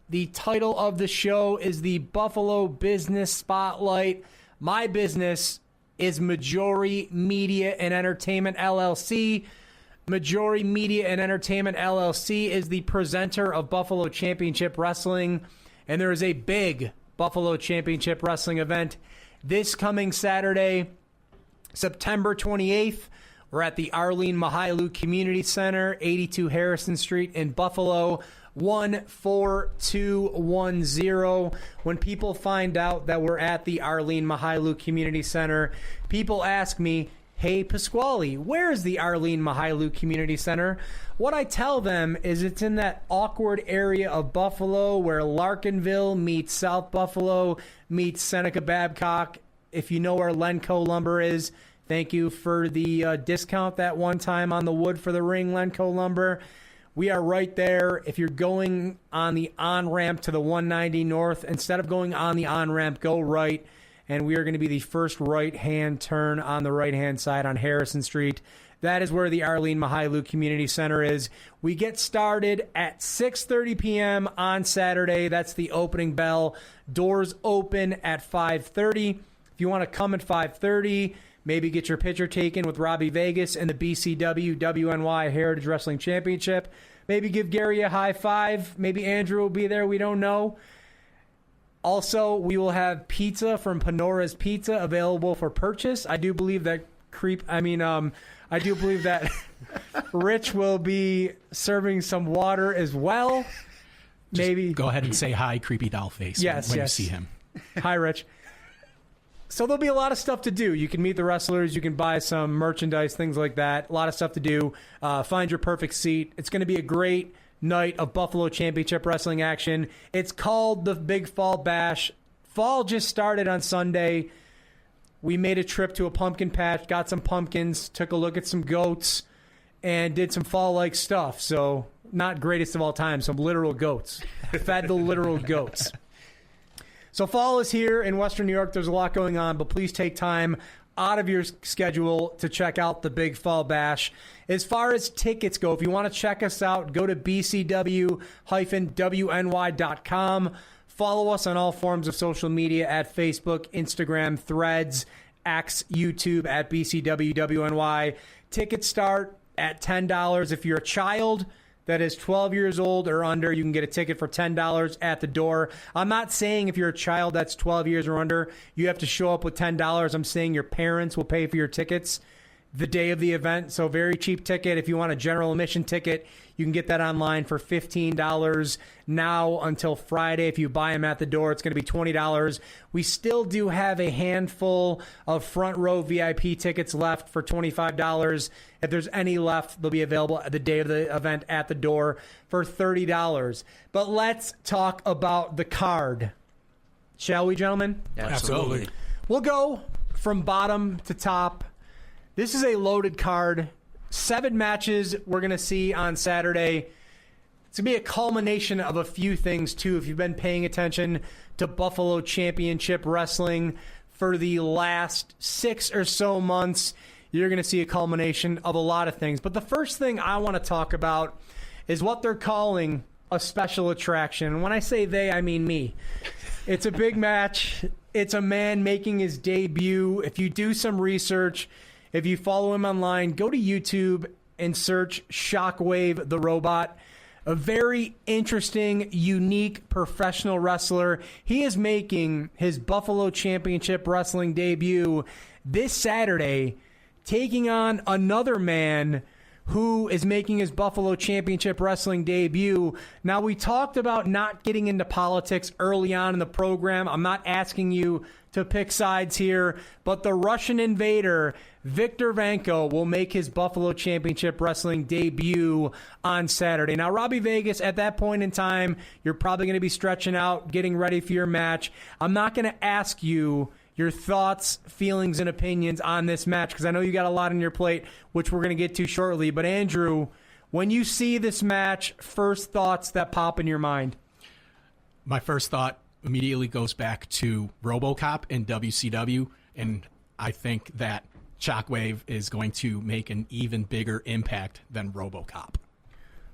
The title of the show is the Buffalo Business Spotlight. My business is Majori Media and Entertainment LLC. Majori Media and Entertainment LLC is the presenter of Buffalo Championship Wrestling, and there is a big Buffalo Championship Wrestling event this coming Saturday, September 28th. We're at the Arlene Mahailu Community Center, 82 Harrison Street in Buffalo, 14210. When people find out that we're at the Arlene Mahailu Community Center, people ask me, hey, Pasquale, where is the Arlene Mahailu Community Center? What I tell them is it's in that awkward area of Buffalo where Larkinville meets South Buffalo meets Seneca Babcock. If you know where Lenco Lumber is, thank you for the discount that one time on the wood for the ring, Lenco Lumber. We are right there. If you're going on the on-ramp to the 190 North, instead of going on the on-ramp, go right. And we are going to be the first right-hand turn on the right-hand side on Harrison Street. That is where the Arlene Mahailu Community Center is. We get started at 6:30 p.m. on Saturday. That's the opening bell. Doors open at 5:30. If you want to come at 5:30, maybe get your picture taken with Robby Vegas and the BCW-WNY Heritage Wrestling Championship. Maybe give Gary a high five. Maybe Andrew will be there. We don't know. Also, we will have pizza from Panora's Pizza available for purchase. I do believe that Rich will be serving some water as well. Maybe go ahead and say hi, Creepy Doll Face. Yes, when you see him. Hi, Rich. So there'll be a lot of stuff to do. You can meet the wrestlers. You can buy some merchandise, things like that. A lot of stuff to do. Find your perfect seat. It's going to be a great night of Buffalo Championship Wrestling action. It's called the Big Fall Bash. Fall just started on Sunday. We made a trip to a pumpkin patch, got some pumpkins, took a look at some goats, and did some fall-like stuff. So not greatest of all time, some literal goats. Fed the literal goats. So fall is here in Western New York. There's a lot going on, but please take time out of your schedule to check out the Big Fall Bash. As far as tickets go, if you want to check us out, go to bcw-wny.com. Follow us on all forms of social media at Facebook, Instagram, Threads, X, YouTube at BCW-WNY. Tickets start at $10. If you're a child that is 12 years old or under, you can get a ticket for $10 at the door. I'm not saying if you're a child that's 12 years or under, you have to show up with $10. I'm saying your parents will pay for your tickets the day of the event. So very cheap ticket. If you want a general admission ticket, you can get that online for $15 now until Friday. If you buy them at the door, it's going to be $20. We still do have a handful of front row VIP tickets left for $25. If there's any left, they'll be available at the day of the event at the door for $30. But let's talk about the card. Shall we, gentlemen? Absolutely. We'll go from bottom to top. This is a loaded card. 7 matches we're going to see on Saturday. It's going to be a culmination of a few things, too. If you've been paying attention to Buffalo Championship Wrestling for the last 6 or so months, you're going to see a culmination of a lot of things. But the first thing I want to talk about is what they're calling a special attraction. And when I say they, I mean me. It's a big match. It's a man making his debut. If you do some research, if you follow him online, go to YouTube and search Shockwave the Robot. A very interesting, unique professional wrestler. He is making his Buffalo Championship Wrestling debut this Saturday, taking on another man who is making his Buffalo Championship Wrestling debut. Now, we talked about not getting into politics early on in the program. I'm not asking you to pick sides here, but the Russian invader, Victor Vanko, will make his Buffalo Championship Wrestling debut on Saturday. Now, Robby Vegas, at that point in time, you're probably going to be stretching out, getting ready for your match. I'm not going to ask you your thoughts, feelings, and opinions on this match, because I know you got a lot on your plate, which we're going to get to shortly. But Andrew, when you see this match, first thoughts that pop in your mind? My first thought immediately goes back to RoboCop and WCW, and I think that Shockwave is going to make an even bigger impact than RoboCop.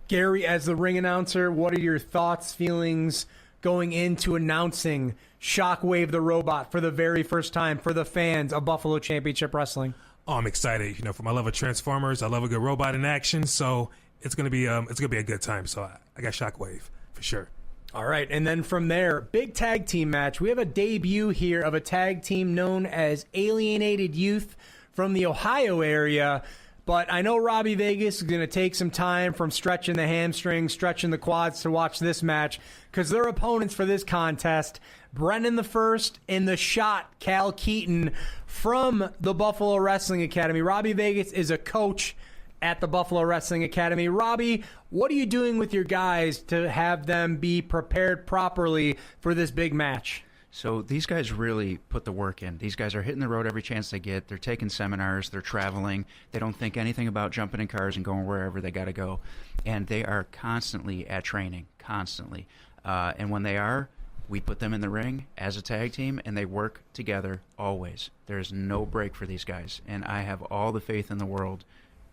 Gary, as the ring announcer, what are your thoughts, feelings going into announcing Shockwave the Robot for the very first time for the fans of Buffalo Championship Wrestling? Oh, I'm excited. For my love of Transformers, I love a good robot in action, so it's gonna be a good time. So I got Shockwave for sure. All right, and then from there, big tag team match. We have a debut here of a tag team known as Alienated Youth from the Ohio area. But I know Robby Vegas is going to take some time from stretching the hamstrings, stretching the quads to watch this match, because their opponents for this contest, Brennan the First and the Shot, Cal Keaton, from the Buffalo Wrestling Academy. Robby Vegas is a coach at the Buffalo Wrestling Academy. Robby, what are you doing with your guys to have them be prepared properly for this big match? So these guys really put the work in. These guys are hitting the road every chance they get. They're taking seminars. They're traveling. They don't think anything about jumping in cars and going wherever they got to go. And they are constantly at training, constantly. And when they are, we put them in the ring as a tag team, and they work together always. There's no break for these guys. And I have all the faith in the world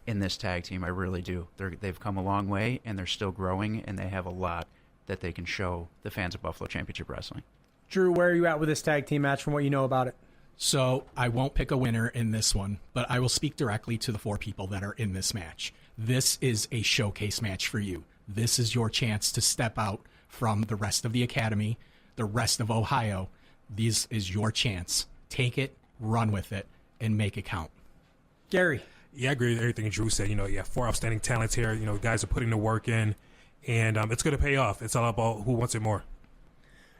in this tag team. I really do. They've come a long way, and they're still growing, and they have a lot that they can show the fans of Buffalo Championship Wrestling. Drew, where are you at with this tag team match from what you know about it? So I won't pick a winner in this one, but I will speak directly to the 4 people that are in this match. This is a showcase match for you. This is your chance to step out from the rest of the academy, the rest of Ohio. This is your chance. Take it, run with it, and make it count. Gary. Yeah, I agree with everything Drew said. You have 4 outstanding talents here. Guys are putting the work in, and it's going to pay off. It's all about who wants it more.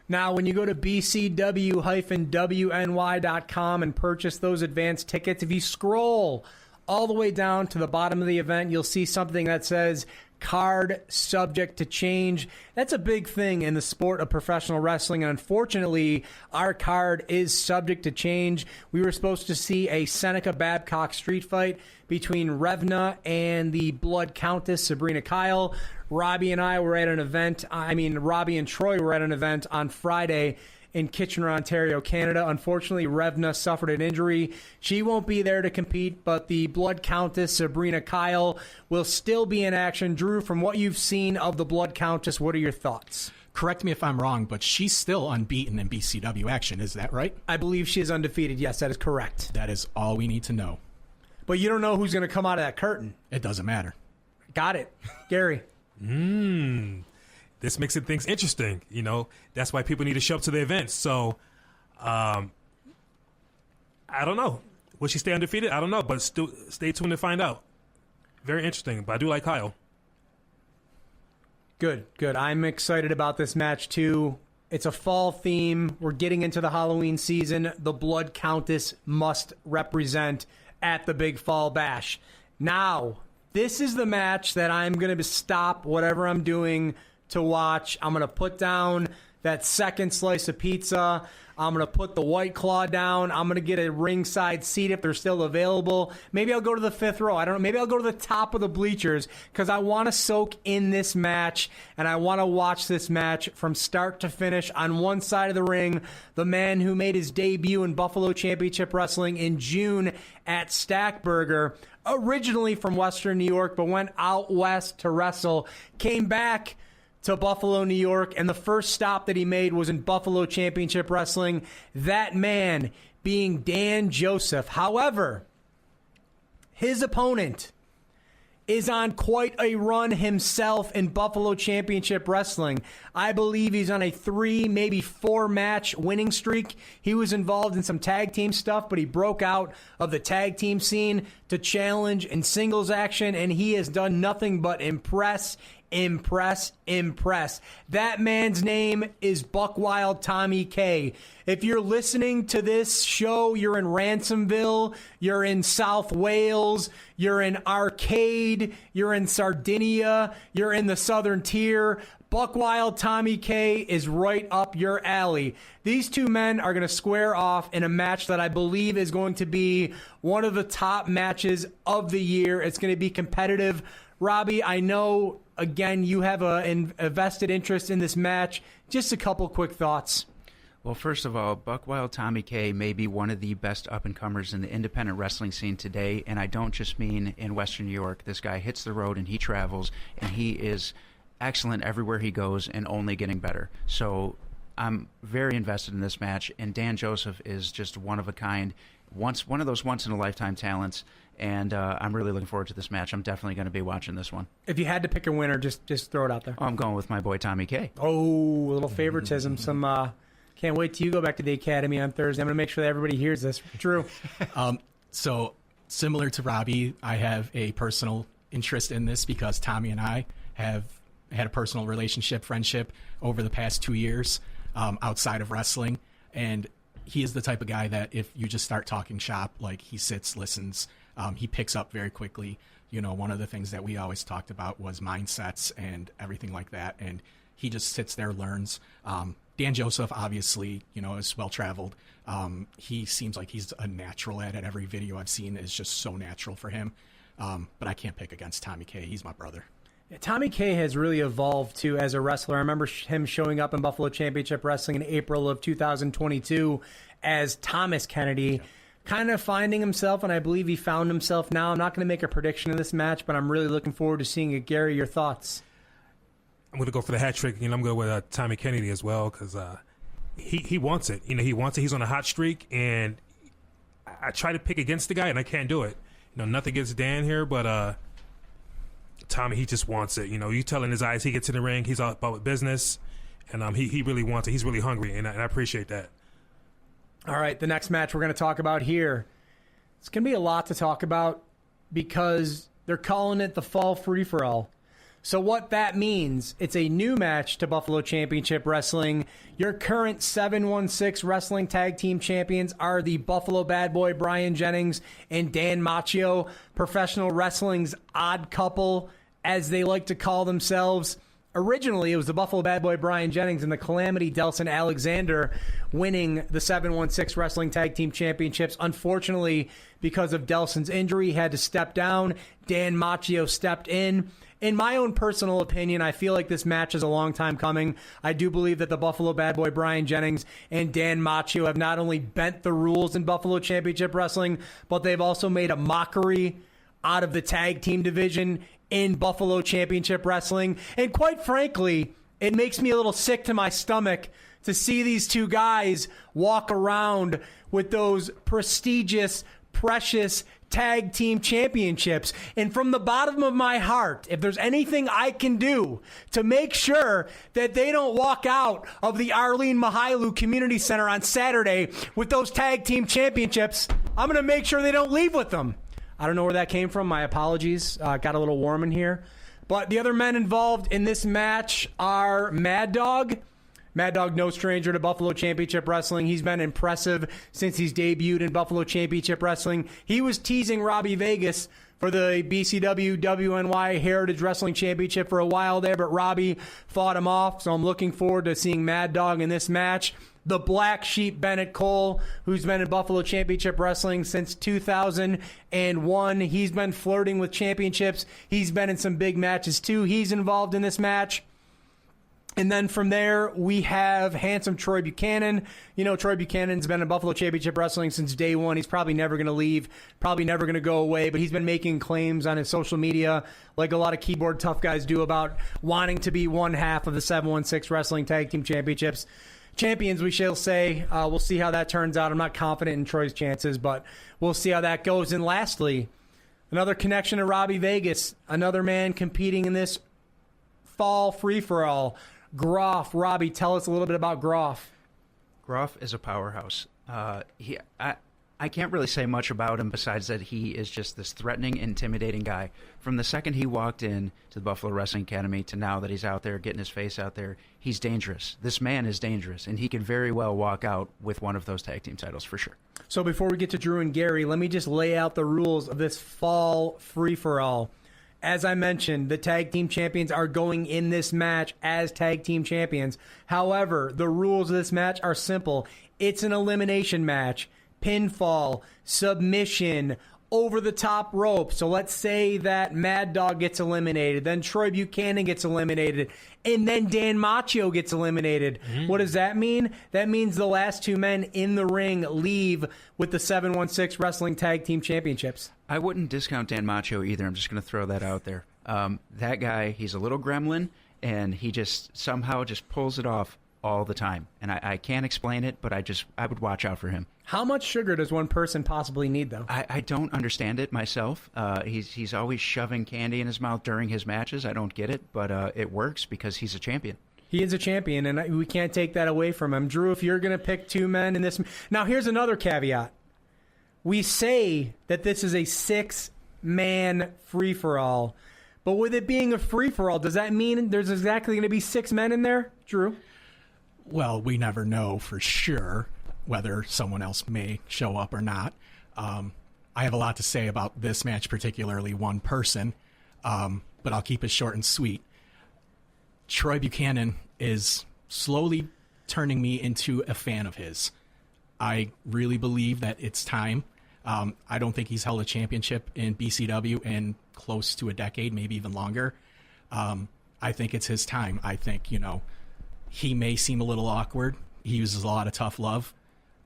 Now, when you go to BCW-WNY.com and purchase those advanced tickets, if you scroll all the way down to the bottom of the event, you'll see something that says card subject to change. That's a big thing in the sport of professional wrestling, and unfortunately, our card is subject to change. We were supposed to see a Seneca-Babcock street fight between Revna and the Blood Countess, Sabrina Kyle. Robby and Robby and Troy were at an event on Friday in Kitchener, Ontario, Canada. Unfortunately, Revna suffered an injury. She won't be there to compete, but the Blood Countess, Sabrina Kyle, will still be in action. Drew, from what you've seen of the Blood Countess, what are your thoughts? Correct me if I'm wrong, but she's still unbeaten in BCW action. Is that right? I believe she is undefeated. Yes, that is correct. That is all we need to know. But you don't know who's going to come out of that curtain. It doesn't matter. Got it. Gary. This makes things interesting. That's why people need to show up to the events. So, I don't know. Will she stay undefeated? I don't know, but still stay tuned to find out. Very interesting, but I do like Kyle. Good. I'm excited about this match, too. It's a fall theme. We're getting into the Halloween season. The Blood Countess must represent at the Big Fall Bash. Now, this is the match that I'm going to stop whatever I'm doing to watch. I'm going to put down that second slice of pizza. I'm going to put the White Claw down. I'm going to get a ringside seat if they're still available. Maybe I'll go to the 5th row. I don't know. Maybe I'll go to the top of the bleachers because I want to soak in this match, and I want to watch this match from start to finish. On one side of the ring, the man who made his debut in Buffalo Championship Wrestling in June at Stackburger, originally from Western New York, but went out west to wrestle, came back to Buffalo, New York, and the first stop that he made was in Buffalo Championship Wrestling, that man being Dan Joseph. However, his opponent is on quite a run himself in Buffalo Championship Wrestling. I believe he's on a 3, maybe 4-match winning streak. He was involved in some tag team stuff, but he broke out of the tag team scene to challenge in singles action, and he has done nothing but impress. That man's name is Buckwild Tommy K. If you're listening to this show, you're in Ransomville, you're in South Wales, you're in Arcade, you're in Sardinia, you're in the Southern Tier, Buckwild Tommy K is right up your alley. These two men are going to square off in a match that I believe is going to be one of the top matches of the year. It's going to be competitive. Robby, I know, again, you have a vested interest in this match. Just a couple quick thoughts. Well, first of all, Buckwild Tommy K may be one of the best up-and-comers in the independent wrestling scene today, and I don't just mean in Western New York. This guy hits the road and he travels, and he is excellent everywhere he goes and only getting better. So I'm very invested in this match, and Dan Joseph is just one of a kind, one of those once-in-a-lifetime talents, and I'm really looking forward to this match. I'm definitely going to be watching this one. If you had to pick a winner, just throw it out there. I'm going with my boy Tommy K. Oh, a little favoritism. Can't wait till you go back to the academy on Thursday. I'm going to make sure that everybody hears this. Drew. So similar to Robby, I have a personal interest in this because Tommy and I have had a personal relationship, friendship over the past 2 years outside of wrestling. And he is the type of guy that if you just start talking shop, like he sits, listens, he picks up very quickly. You know, one of the things that we always talked about was mindsets and everything like that. And he just sits there, learns. Dan Joseph, obviously, you know, is well-traveled. He seems like he's a natural at it. Every video I've seen is just so natural for him. But I can't pick against Tommy K. He's my brother. Yeah, Tommy K has really evolved, too, as a wrestler. I remember him showing up in Buffalo Championship Wrestling in April of 2022 as Thomas Kennedy, kind of finding himself, and I believe he found himself now. I'm not going to make a prediction of this match, but I'm really looking forward to seeing it. Gary, your thoughts? I'm going to go for the hat trick. You know, I'm going with Tommy Kennedy as well because he wants it. You know, he wants it. He's on a hot streak, and I try to pick against the guy, and I can't do it. You know, nothing against Dan here, but Tommy, he just wants it. You know, you tell in his eyes, he gets in the ring, he's all about business, and he really wants it. He's really hungry, and I appreciate that. All right, the next match we're going to talk about here. It's going to be a lot to talk about because they're calling it the Fall Free-For-All. So what that means, it's a new match to Buffalo Championship Wrestling. Your current 716 Wrestling Tag Team Champions are the Buffalo Bad Boy Brian Jennings and Dan Macchio, professional wrestling's odd couple, as they like to call themselves. Originally, it was the Buffalo Bad Boy Brian Jennings and the Calamity Delson Alexander winning the 716 Wrestling Tag Team Championships. Unfortunately, because of Delson's injury, he had to step down. Dan Macchio stepped in. In my own personal opinion, I feel like this match is a long time coming. I do believe that the Buffalo Bad Boy Brian Jennings and Dan Macchio have not only bent the rules in Buffalo Championship Wrestling, but they've also made a mockery out of the tag team division in Buffalo Championship Wrestling. And quite frankly, it makes me a little sick to my stomach to see these two guys walk around with those prestigious, precious tag team championships. And from the bottom of my heart, if there's anything I can do to make sure that they don't walk out of the Arlene Mahailu Community Center on Saturday with those tag team championships, I'm going to make sure they don't leave with them. I don't know where that came from. My apologies. Got a little warm in here. But the other men involved in this match are Mad Dog. Mad Dog, no stranger to Buffalo Championship Wrestling. He's been impressive since he's debuted in Buffalo Championship Wrestling. He was teasing Robby Vegas for the BCW-WNY Heritage Wrestling Championship for a while there, but Robby fought him off, so I'm looking forward to seeing Mad Dog in this match. The Black Sheep, Bennett Cole, who's been in Buffalo Championship Wrestling since 2001. He's been flirting with championships. He's been in some big matches, too. He's involved in this match. And then from there, we have handsome Troy Buchanan. You know, Troy Buchanan's been in Buffalo Championship Wrestling since day one. He's probably never going to leave, probably never going to go away, but he's been making claims on his social media, like a lot of keyboard tough guys do, about wanting to be one half of the 716 Wrestling Tag Team Championships. Champions, we shall say. We'll see how that turns out. I'm not confident in Troy's chances, but we'll see how that goes. And lastly, another connection to Robby Vegas, another man competing in this fall free-for-all. Groff. Robby, tell us a little bit about Groff. Groff is a powerhouse. I can't really say much about him besides that he is just this threatening, intimidating guy. From the second he walked in to the Buffalo Wrestling Academy to now that he's out there, getting his face out there, he's dangerous. This man is dangerous, and he could very well walk out with one of those tag team titles for sure. So before we get to Drew and Gary, let me just lay out the rules of this fall free-for-all. As I mentioned, the tag team champions are going in this match as tag team champions. However, the rules of this match are simple. It's an elimination match. Pinfall, submission, over the top rope. So let's say that Mad Dog gets eliminated, then Troy Buchanan gets eliminated, and then Dan Macchio gets eliminated. What does that mean? That means the last two men in the ring leave with the 716 Wrestling Tag Team Championships. I wouldn't discount Dan Macchio either. I'm just going to throw that out there. That guy, he's a little gremlin, and he just somehow just pulls it off all the time. And I can't explain it, but I would watch out for him. How much sugar does one person possibly need, though? I don't understand it myself. He's always shoving candy in his mouth during his matches. I don't get it, but it works because he's a champion. He is a champion, and we can't take that away from him. Drew, if you're going to pick two men in this... Now, here's another caveat. We say that this is a six-man free-for-all, but with it being a free-for-all, does that mean there's exactly going to be six men in there, Drew? Well, we never know for sure whether someone else may show up or not. I have a lot to say about this match, particularly one person, but I'll keep it short and sweet. Troy Buchanan is slowly turning me into a fan of his. I really believe that it's time. I don't think he's held a championship in BCW in close to a decade, maybe even longer. I think it's his time. I think, he may seem a little awkward. He uses a lot of tough love.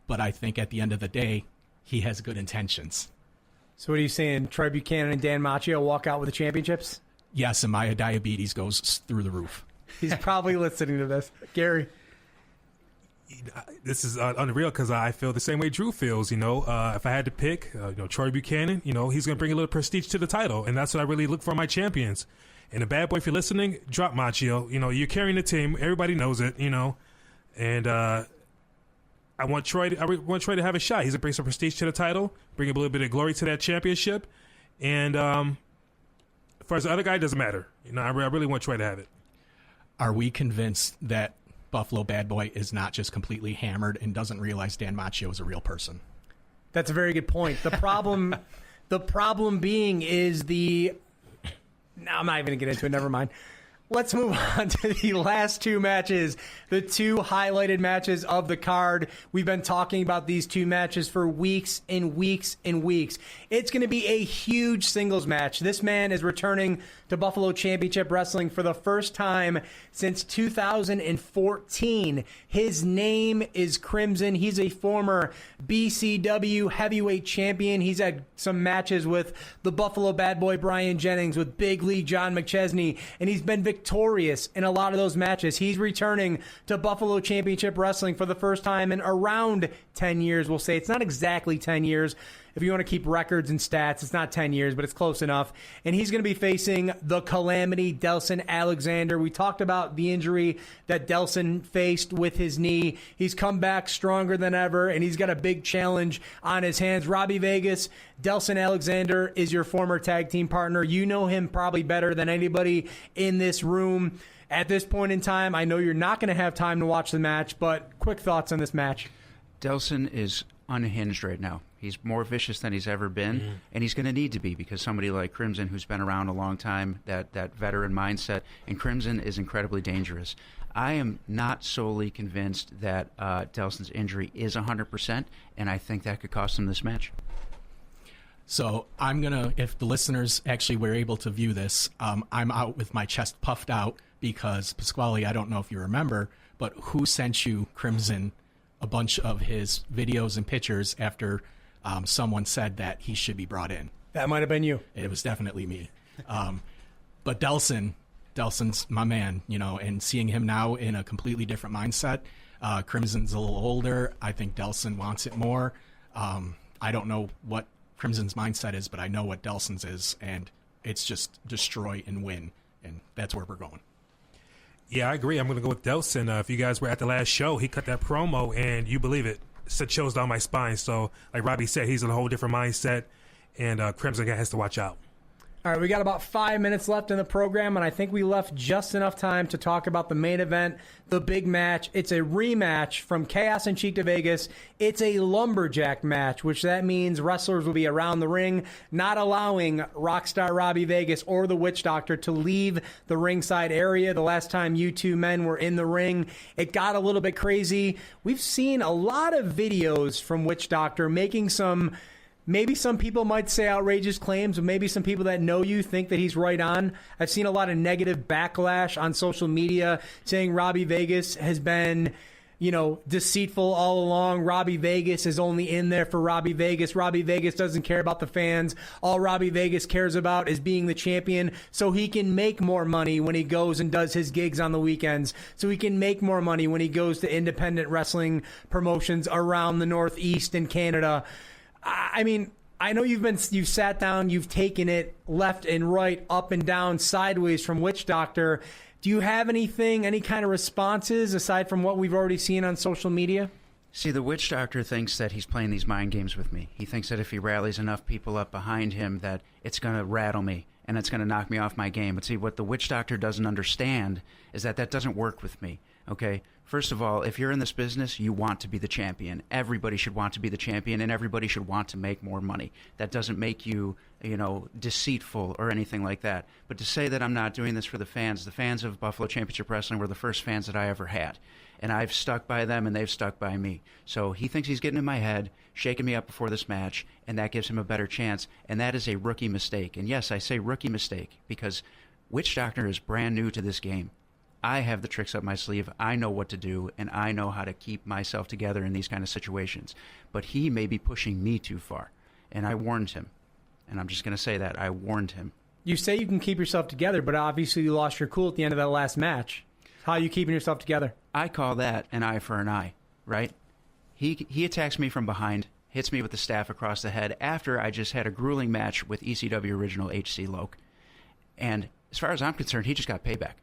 But I think at the end of the day, he has good intentions. So what are you saying? Troy Buchanan and Dan Macchio walk out with the championships? Yes, and my diabetes goes through the roof. He's probably listening to this. Gary? This is unreal because I feel the same way Drew feels. If I had to pick, Troy Buchanan, he's going to bring a little prestige to the title. And that's what I really look for in my champions. And the bad boy, if you're listening, drop Macchio. You're carrying the team. Everybody knows it, And I want Troy to have a shot. He's going to bring some prestige to the title, bring a little bit of glory to that championship. And as far as the other guy, it doesn't matter. I really want Troy to have it. Are we convinced that Buffalo Bad Boy is not just completely hammered and doesn't realize Dan Macchio is a real person? That's a very good point. The problem being is the... No, I'm not even going to get into it. Never mind. Let's move on to the last two matches, the two highlighted matches of the card. We've been talking about these two matches for weeks and weeks and weeks. It's going to be a huge singles match. This man is returning to Buffalo Championship Wrestling for the first time since 2014. His name is Crimson. He's a former BCW heavyweight champion. He's had some matches with the Buffalo Bad Boy Brian Jennings, with Big League John McChesney, and he's been victorious in a lot of those matches. He's returning to Buffalo Championship Wrestling for the first time in around 10 years. We'll say it's not exactly 10 years. If you want to keep records and stats, it's not 10 years, but it's close enough. And he's going to be facing the Calamity, Delson Alexander. We talked about the injury that Delson faced with his knee. He's come back stronger than ever, and he's got a big challenge on his hands. Robby Vegas, Delson Alexander is your former tag team partner. You know him probably better than anybody in this room. At this point in time, I know you're not going to have time to watch the match, but quick thoughts on this match. Delson is unhinged right now. He's more vicious than he's ever been, and he's going to need to be because somebody like Crimson, who's been around a long time, that veteran mindset, and Crimson is incredibly dangerous. I am not solely convinced that Delson's injury is 100%, and I think that could cost him this match. So I'm going to, if the listeners actually were able to view this, I'm out with my chest puffed out because, Pasquale, I don't know if you remember, but who sent you, Crimson, a bunch of his videos and pictures after someone said that he should be brought in? That might have been you. It was definitely me. But Delson's my man, and seeing him now in a completely different mindset. Crimson's a little older. I think Delson wants it more. I don't know what Crimson's mindset is, but I know what Delson's is, and it's just destroy and win, and that's where we're going. Yeah, I agree. I'm going to go with Delson. If you guys were at the last show, he cut that promo, and you believe it, sent chills down my spine. So, like Robby said, he's in a whole different mindset, and Crimson has to watch out. All right, we got about 5 minutes left in the program, and I think we left just enough time to talk about the main event, the big match. It's a rematch from Chaos and Cheek to Vegas. It's a lumberjack match, which that means wrestlers will be around the ring, not allowing Rockstar Robby Vegas or the Witch Doctor to leave the ringside area. The last time you two men were in the ring, it got a little bit crazy. We've seen a lot of videos from Witch Doctor making some maybe some people might say outrageous claims, but maybe some people that know you think that he's right on. I've seen a lot of negative backlash on social media saying Robby Vegas has been, deceitful all along. Robby Vegas is only in there for Robby Vegas. Robby Vegas doesn't care about the fans. All Robby Vegas cares about is being the champion so he can make more money when he goes and does his gigs on the weekends, so he can make more money when he goes to independent wrestling promotions around the Northeast and Canada. I mean, I know you've sat down, you've taken it left and right, up and down, sideways from Witch Doctor. Do you have any kind of responses aside from what we've already seen on social media? See, the Witch Doctor thinks that he's playing these mind games with me. He thinks that if he rallies enough people up behind him that it's going to rattle me and it's going to knock me off my game. But see, what the Witch Doctor doesn't understand is that doesn't work with me, okay? First of all, if you're in this business, you want to be the champion. Everybody should want to be the champion, and everybody should want to make more money. That doesn't make you, deceitful or anything like that. But to say that I'm not doing this for the fans of Buffalo Championship Wrestling were the first fans that I ever had. And I've stuck by them, and they've stuck by me. So he thinks he's getting in my head, shaking me up before this match, and that gives him a better chance. And that is a rookie mistake. And yes, I say rookie mistake because Witch Doctor is brand new to this game. I have the tricks up my sleeve. I know what to do, and I know how to keep myself together in these kind of situations. But he may be pushing me too far, and I warned him. And I'm just going to say that. I warned him. You say you can keep yourself together, but obviously you lost your cool at the end of that last match. How are you keeping yourself together? I call that an eye for an eye, right? He attacks me from behind, hits me with the staff across the head after I just had a grueling match with ECW original HC Loke. And as far as I'm concerned, he just got payback.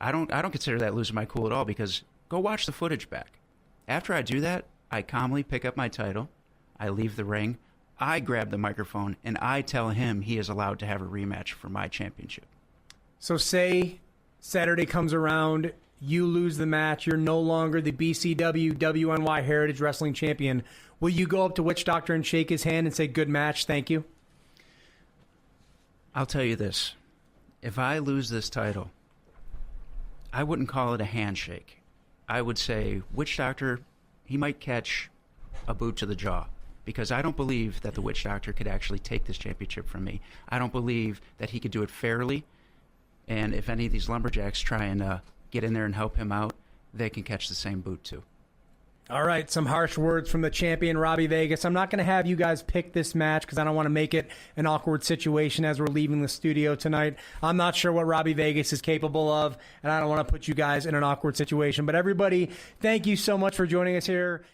I don't consider that losing my cool at all because go watch the footage back. After I do that, I calmly pick up my title, I leave the ring, I grab the microphone, and I tell him he is allowed to have a rematch for my championship. So say Saturday comes around, you lose the match, you're no longer the BCW-WNY Heritage Wrestling Champion. Will you go up to Witch Doctor and shake his hand and say, good match, thank you? I'll tell you this. If I lose this title, I wouldn't call it a handshake. I would say, Witch Doctor, he might catch a boot to the jaw because I don't believe that the Witch Doctor could actually take this championship from me. I don't believe that he could do it fairly, and if any of these lumberjacks try and get in there and help him out, they can catch the same boot too. All right, some harsh words from the champion, Robby Vegas. I'm not going to have you guys pick this match because I don't want to make it an awkward situation as we're leaving the studio tonight. I'm not sure what Robby Vegas is capable of, and I don't want to put you guys in an awkward situation. But everybody, thank you so much for joining us here.